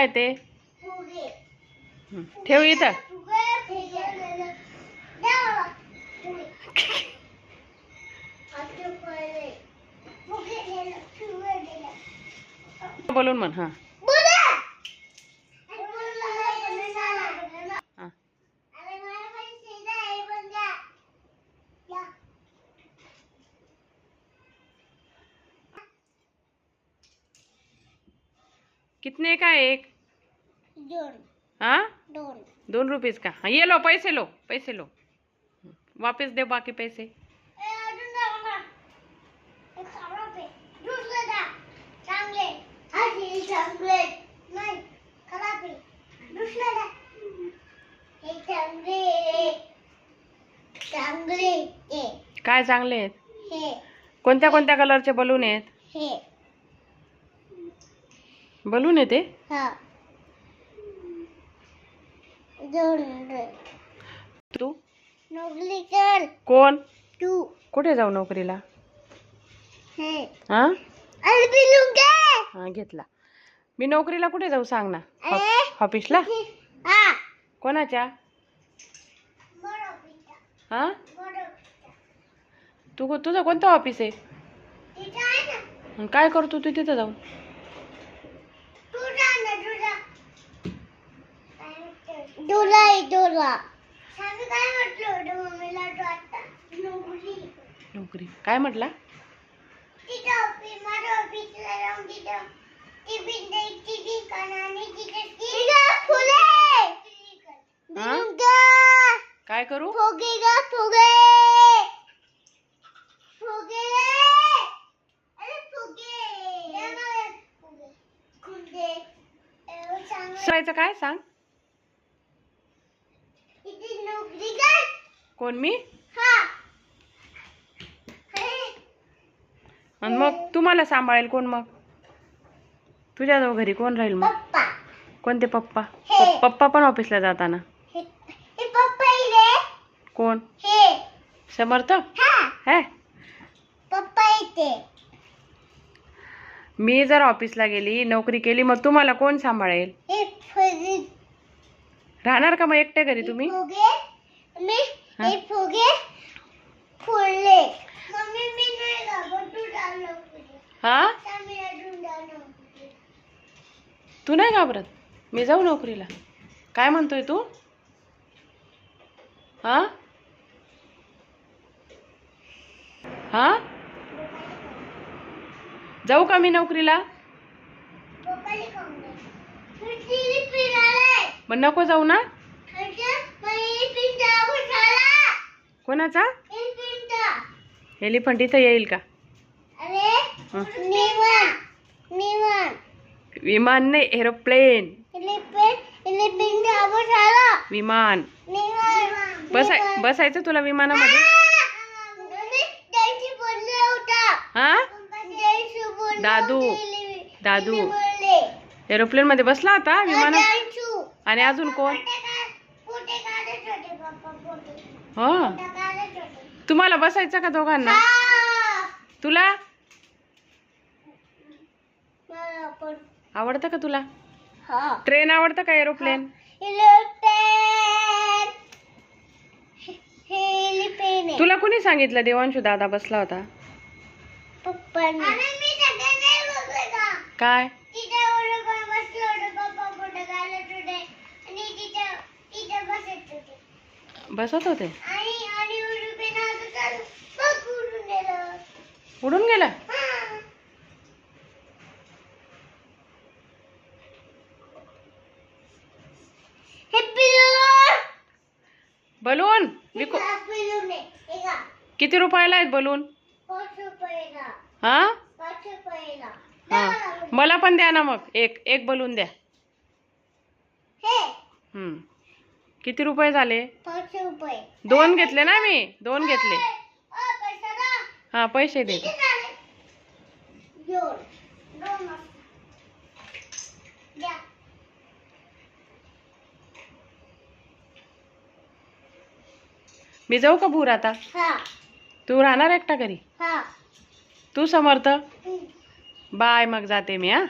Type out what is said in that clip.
काय ते? ठेव इथं. बोलून म्हण. हा कितने का एक? 2. हाँ 2. 2 रुपीस का. हाँ, ये लो पैसे लो, पैसे लो. वापस दे बाकी पैसे. काय चांगले आहेत? कोणत्या कोणत्या कलरचे बलून आहेत? बलून आहे ते? तू नोकरी कर. कोण? तू कुठे जाऊ नोकरीला? हे हा हा घेतला. मी नोकरीला कुठे जाऊ सांग ना. ऑफिसला? कोणाच्या? हा तुझं कोणतं ऑफिस आहे? काय करतो तू तिथं जाऊन? नोकरी काय म्हटला? काय करू? करायचं काय सांग? कोण मी? आणि मग तुम्हाला सांभाळेल कोण मग? तुझ्या घरी कोण राहील मग? कोणते पप्पा? पप्पा पण ऑफिसला जाताना. कोण? समर्थ है. मी जर ऑफिसला गेली, नोकरी केली, मग तुम्हाला कोण सांभाळेल? राहणार का मग एकटे घरी तुम्ही? हा तू नाही घाबरत? मी जाऊ नोकरीला. काय म्हणतोय तू? हा हा जाऊ का मी नोकरीला? मग नको जाऊ ना. कोणाचा? एलिफंट इथं येईल का? विमान नाही, एरोप्लेन. विमान. बसायचं तुला विमानामध्ये? हा दादू एरोप्लेन मध्ये बसला होता विमानात. आणि अजून कोण? हो तुम्हाला बसायचं का दोघांना? तुला आवडतं का तुला? ट्रेन आवडतं का एरोप्लेन? तुला कुणी सांगितलं देवांशू दादा बसला होता? काय? बसत होते. उडून गेला. बलून किती रुपयाला आहेत बलून? 5 रुपयाला. हा 5 रुपयाला. हा मला पण द्या ना मग. एक बलून द्या. किती रुपये झाले? 5 रुपये. 2 घेतले ना मी. 2 घेतले. हा पैसे दे. मी जाऊ का भूर आता? तू राहणार एकटा घरी? तू समर्थ? बाय मग जाते मी. हा